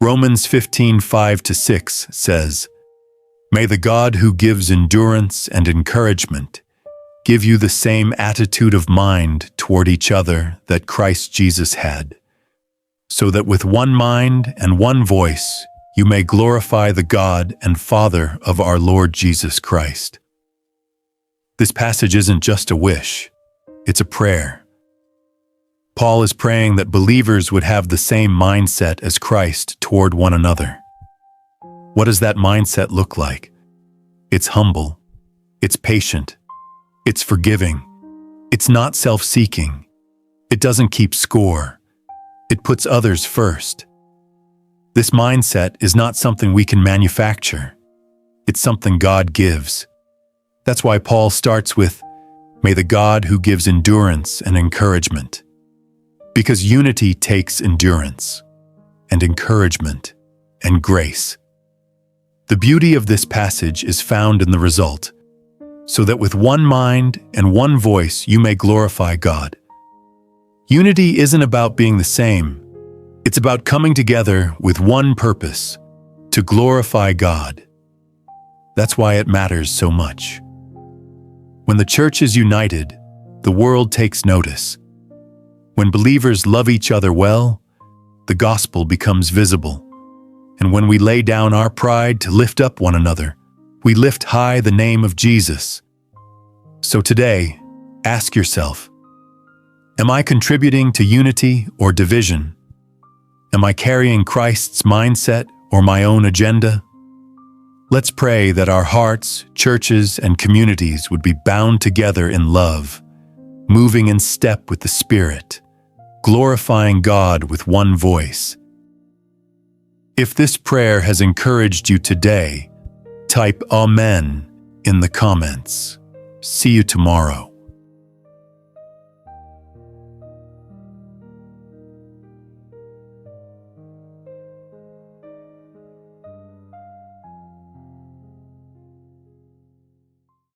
Romans 15:5-6 says, "May the God who gives endurance and encouragement give you the same attitude of mind toward each other that Christ Jesus had, so that with one mind and one voice you may glorify the God and Father of our Lord Jesus Christ." This passage isn't just a wish, it's a prayer. Paul is praying that believers would have the same mindset as Christ toward one another. What does that mindset look like? It's humble, it's patient, it's forgiving, it's not self-seeking, it doesn't keep score, it puts others first. This mindset is not something we can manufacture, it's something God gives. That's why Paul starts with, "May the God who gives endurance and encouragement." Because unity takes endurance and encouragement and grace. The beauty of this passage is found in the result, so that with one mind and one voice you may glorify God. Unity isn't about being the same, it's about coming together with one purpose, to glorify God. That's why it matters so much. When the church is united, the world takes notice. When believers love each other well, the gospel becomes visible. And when we lay down our pride to lift up one another, we lift high the name of Jesus. So today, ask yourself, am I contributing to unity or division? Am I carrying Christ's mindset or my own agenda? Let's pray that our hearts, churches, and communities would be bound together in love, moving in step with the Spirit, glorifying God with one voice. If this prayer has encouraged you today, type Amen in the comments. See you tomorrow.